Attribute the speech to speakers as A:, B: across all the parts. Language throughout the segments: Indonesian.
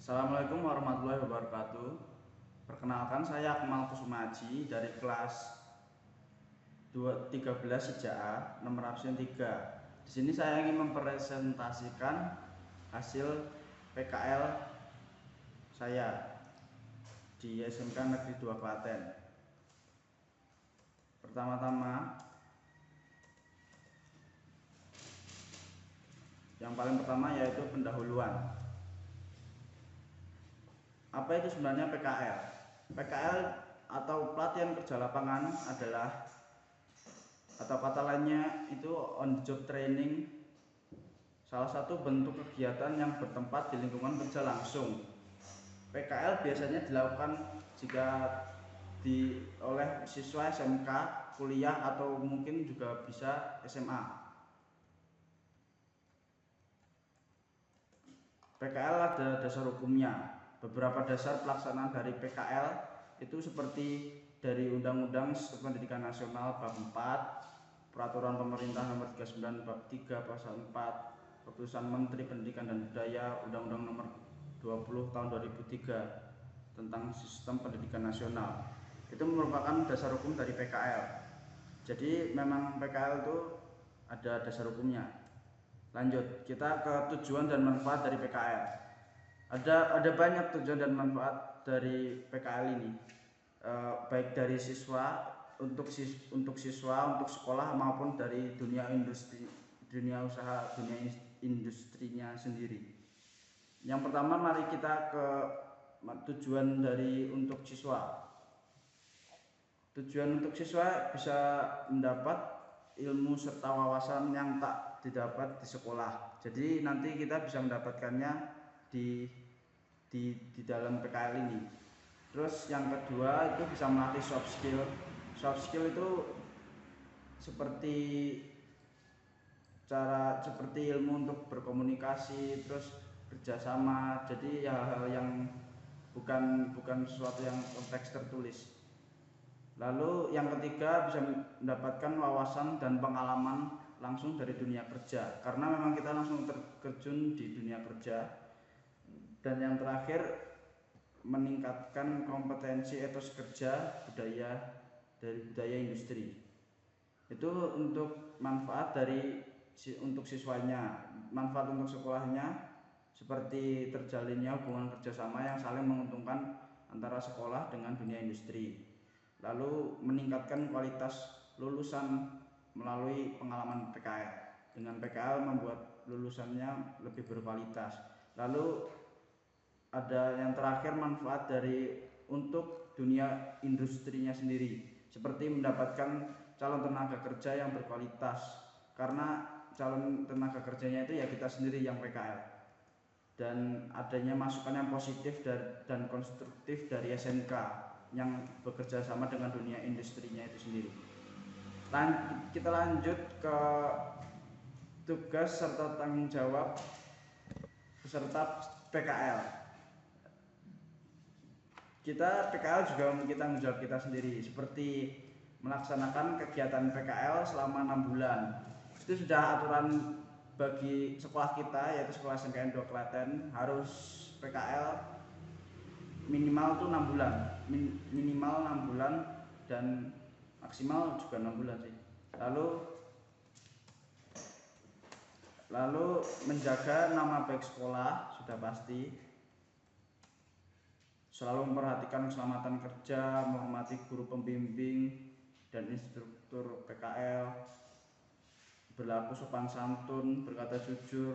A: Assalamualaikum warahmatullahi wabarakatuh. Perkenalkan, saya Akmal Kusumaji dari kelas 13 IJA nomor absen 3. Di sini saya ingin mempresentasikan hasil PKL saya di SMK Negeri 2 Klaten. Pertama-tama, yang paling pertama yaitu pendahuluan. Apa itu sebenarnya PKL? PKL atau pelatihan kerja lapangan adalah, atau kata lainnya itu on the job training, salah satu bentuk kegiatan yang bertempat di lingkungan kerja langsung. PKL biasanya dilakukan jika oleh siswa SMK, kuliah, atau mungkin juga bisa SMA. PKL ada dasar hukumnya. Beberapa dasar pelaksanaan dari PKL itu seperti dari Undang-Undang Sistem Pendidikan Nasional Bab 4, Peraturan Pemerintah Nomor 39 Bab 3 Pasal 4, Keputusan Menteri Pendidikan dan Budaya Undang-Undang Nomor 20 Tahun 2003 tentang Sistem Pendidikan Nasional. Itu merupakan dasar hukum dari PKL. Jadi memang PKL itu ada dasar hukumnya. Lanjut, kita ke tujuan dan manfaat dari PKL. Ada banyak tujuan dan manfaat dari PKL ini, baik dari siswa, untuk siswa, untuk sekolah, maupun dari dunia industri, dunia usaha, dunia industrinya sendiri. Yang pertama, mari kita ke tujuan dari untuk siswa. Tujuan untuk siswa bisa mendapat ilmu serta wawasan yang tak didapat di sekolah. Jadi nanti kita bisa mendapatkannya di dalam PKL ini. Terus yang kedua itu bisa melatih soft skill. Soft skill itu seperti ilmu untuk berkomunikasi, terus kerjasama. Jadi hal-hal yang bukan sesuatu yang konteks tertulis. Lalu yang ketiga, bisa mendapatkan wawasan dan pengalaman langsung dari dunia kerja, karena memang kita langsung terjun di dunia kerja. Dan yang terakhir, meningkatkan kompetensi etos kerja dari budaya industri. Itu untuk manfaat untuk siswanya. Manfaat untuk sekolahnya seperti terjalinnya hubungan kerjasama yang saling menguntungkan antara sekolah dengan dunia industri. Lalu meningkatkan kualitas lulusan melalui pengalaman PKL. Dengan PKL membuat lulusannya lebih berkualitas. Lalu ada yang terakhir, manfaat untuk dunia industrinya sendiri, seperti mendapatkan calon tenaga kerja yang berkualitas, karena calon tenaga kerjanya itu ya kita sendiri yang PKL. Dan adanya masukan yang positif dan konstruktif dari SMK yang bekerja sama dengan dunia industrinya itu sendiri. Kita lanjut ke tugas serta tanggung jawab peserta PKL. Kita PKL juga memiliki tanggung jawab kita sendiri, seperti melaksanakan kegiatan PKL selama 6 bulan. Itu sudah aturan bagi sekolah kita, yaitu Sekolah SMK 2 Klaten, harus PKL minimal tuh 6 bulan, minimal 6 bulan dan maksimal juga 6 bulan sih. Lalu menjaga nama baik sekolah sudah pasti. Selalu memperhatikan keselamatan kerja, menghormati guru pembimbing dan instruktur PKL, berlaku sopan santun, berkata jujur,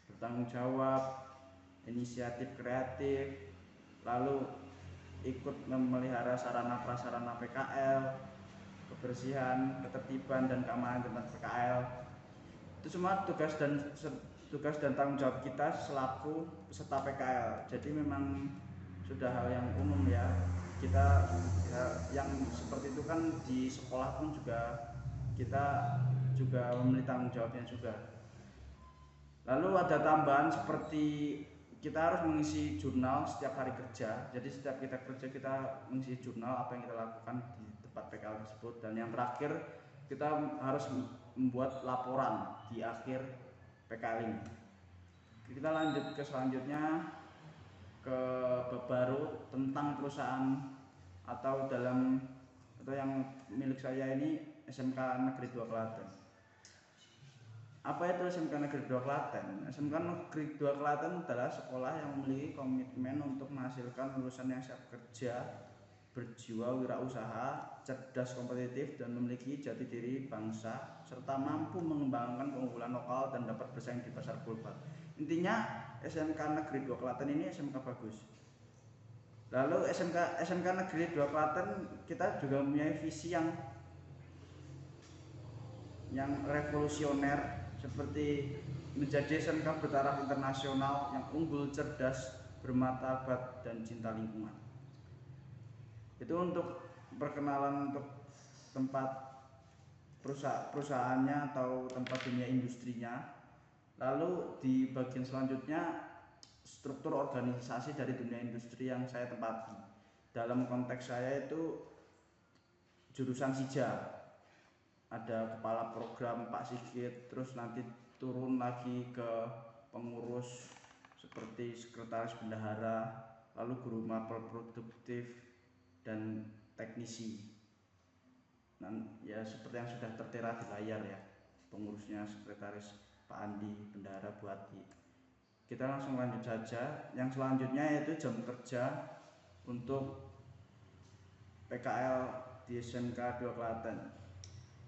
A: bertanggung jawab, inisiatif kreatif, lalu ikut memelihara sarana prasarana PKL, kebersihan, ketertiban, dan keamanan tempat PKL. Itu semua tugas dan tanggung jawab kita selaku peserta PKL. Jadi memang sudah hal yang umum ya, kita yang seperti itu kan di sekolah pun juga kita juga memiliki tanggung jawabnya juga. Lalu ada tambahan seperti kita harus mengisi jurnal setiap hari kerja. Jadi setiap kita kerja, kita mengisi jurnal apa yang kita lakukan di tempat PKL tersebut. Dan yang terakhir, kita harus membuat laporan di akhir PKL ini. Kita lanjut ke selanjutnya. ke bab baru tentang perusahaan atau yang milik saya ini SMK Negeri 2 Klaten. Apa itu SMK Negeri 2 Klaten? SMK Negeri 2 Klaten adalah sekolah yang memiliki komitmen untuk menghasilkan lulusan yang siap kerja, berjiwa wirausaha, cerdas kompetitif, dan memiliki jati diri bangsa, serta mampu mengembangkan keunggulan lokal dan dapat bersaing di pasar global. Intinya SMK Negeri 2 Klaten ini SMK bagus. Lalu SMK Negeri 2 Klaten kita juga mempunyai visi yang revolusioner, seperti menjadi SMK bertaraf internasional yang unggul, cerdas, bermartabat, dan cinta lingkungan. Itu untuk perkenalan untuk tempat perusahaannya atau tempat dunia industrinya. Lalu di bagian selanjutnya struktur organisasi dari dunia industri yang saya tempati. Dalam konteks saya itu jurusan Sija, ada kepala program Pak Sigit, terus nanti turun lagi ke pengurus seperti sekretaris bendahara, lalu guru mapel produktif, dan teknisi. Dan ya seperti yang sudah tertera di layar ya, pengurusnya sekretaris Pak Andi, bendahara Bu Ati. Kita langsung lanjut saja. Yang selanjutnya yaitu jam kerja untuk PKL di SMK 2 Klaten.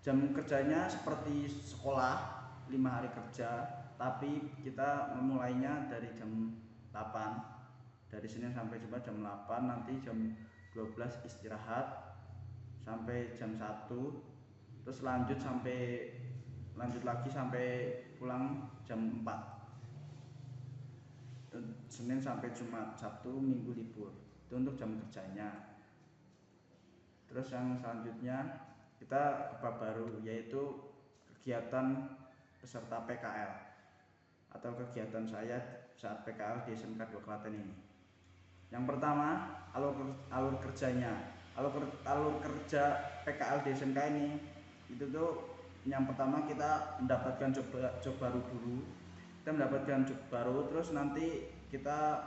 A: Jam kerjanya seperti sekolah 5 hari kerja, tapi kita memulainya dari jam 8, dari Senin sampai Jumat jam 8, nanti jam 12 istirahat sampai jam 1, terus lanjut lagi sampai pulang jam 4. Senin sampai Jumat, Sabtu Minggu libur. Itu untuk jam kerjanya. Terus yang selanjutnya kita ke bab baru, yaitu kegiatan peserta PKL atau kegiatan saya saat PKL di SMK 2 Klaten ini. Yang pertama, alur kerjanya. Alur kerja PKL di SMK ini itu tuh yang pertama kita mendapatkan job baru dulu. Kita mendapatkan job baru, terus nanti kita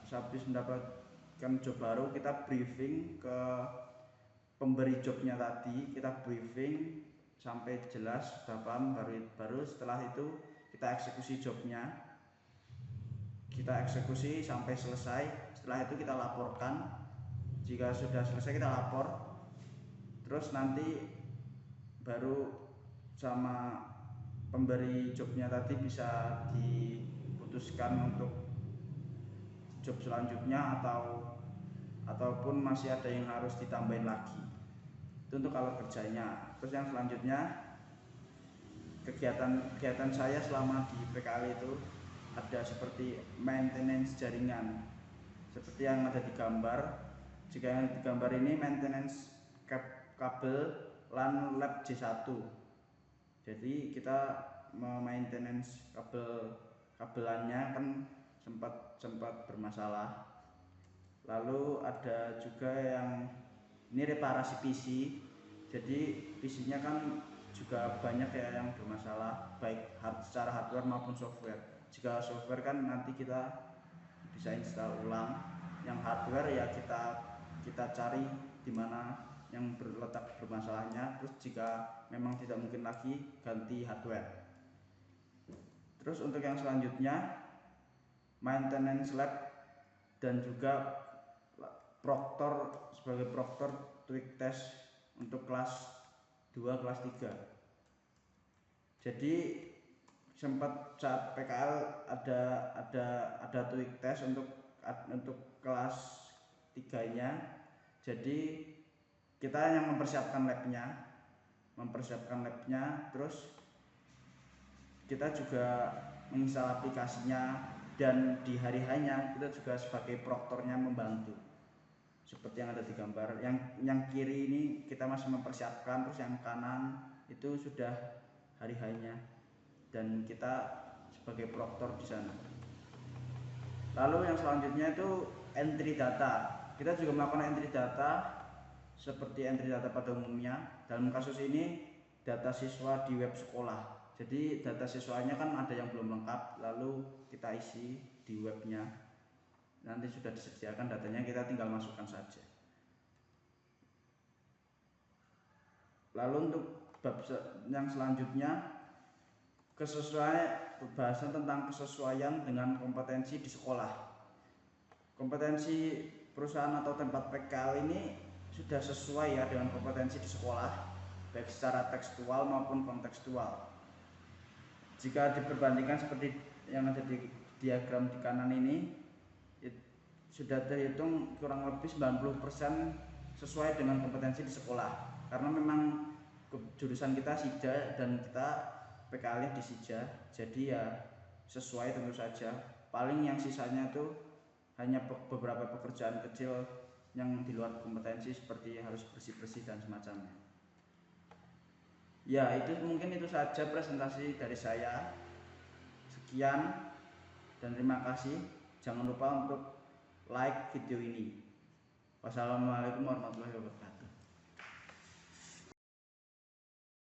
A: habis mendapatkan job baru, kita briefing ke pemberi jobnya tadi, kita briefing sampai jelas sudah paham, baru setelah itu kita eksekusi jobnya, kita eksekusi sampai selesai. Setelah itu kita laporkan, jika sudah selesai kita lapor, terus nanti baru sama pemberi jobnya tadi bisa diputuskan untuk job selanjutnya ataupun masih ada yang harus ditambahin lagi. Itu untuk alur kerjanya. Terus yang selanjutnya kegiatan saya selama di PKL itu ada seperti maintenance jaringan, seperti yang ada di gambar. Jika yang di gambar ini maintenance kabel LAN lab J1. Jadi kita maintenance kabelannya kan sempat bermasalah. Lalu ada juga yang ini reparasi PC. Jadi PC-nya kan juga banyak ya yang bermasalah, baik secara hardware maupun software. Jika software kan nanti kita bisa install ulang, yang hardware ya kita cari di mana yang berletak bermasalahnya, terus jika memang tidak mungkin lagi ganti hardware. Terus untuk yang selanjutnya maintenance lab dan juga sebagai proktor tweak test untuk kelas 2 kelas 3. Jadi sempat saat PKL ada tweak test untuk kelas 3-nya. Jadi kita yang mempersiapkan labnya, terus kita juga menginstal aplikasinya, dan di hari hanya kita juga sebagai proktornya membantu. Seperti yang ada di gambar, yang kiri ini kita masih mempersiapkan, terus yang kanan itu sudah hari hanya dan kita sebagai proktor di sana. Lalu yang selanjutnya itu entry data. Kita juga melakukan entry data seperti entry data pada umumnya. Dalam kasus ini data siswa di web sekolah. Jadi data siswanya kan ada yang belum lengkap, lalu kita isi di webnya. nanti sudah disediakan datanya, kita tinggal masukkan saja. Lalu untuk bab yang selanjutnya, pembahasan tentang kesesuaian dengan kompetensi di sekolah. Kompetensi perusahaan atau tempat PKL ini sudah sesuai ya dengan kompetensi di sekolah, baik secara tekstual maupun kontekstual. Jika diperbandingkan seperti yang ada di diagram di kanan ini, sudah terhitung kurang lebih 90% sesuai dengan kompetensi di sekolah, karena memang jurusan kita SIJA dan kita PKL di SIJA, jadi ya sesuai tentu saja. Paling yang sisanya itu hanya beberapa pekerjaan kecil yang di luar kompetensi, seperti harus bersih-bersih dan semacamnya. Ya, mungkin itu saja presentasi dari saya. Sekian dan terima kasih. Jangan lupa untuk like video ini. Wassalamualaikum warahmatullahi wabarakatuh.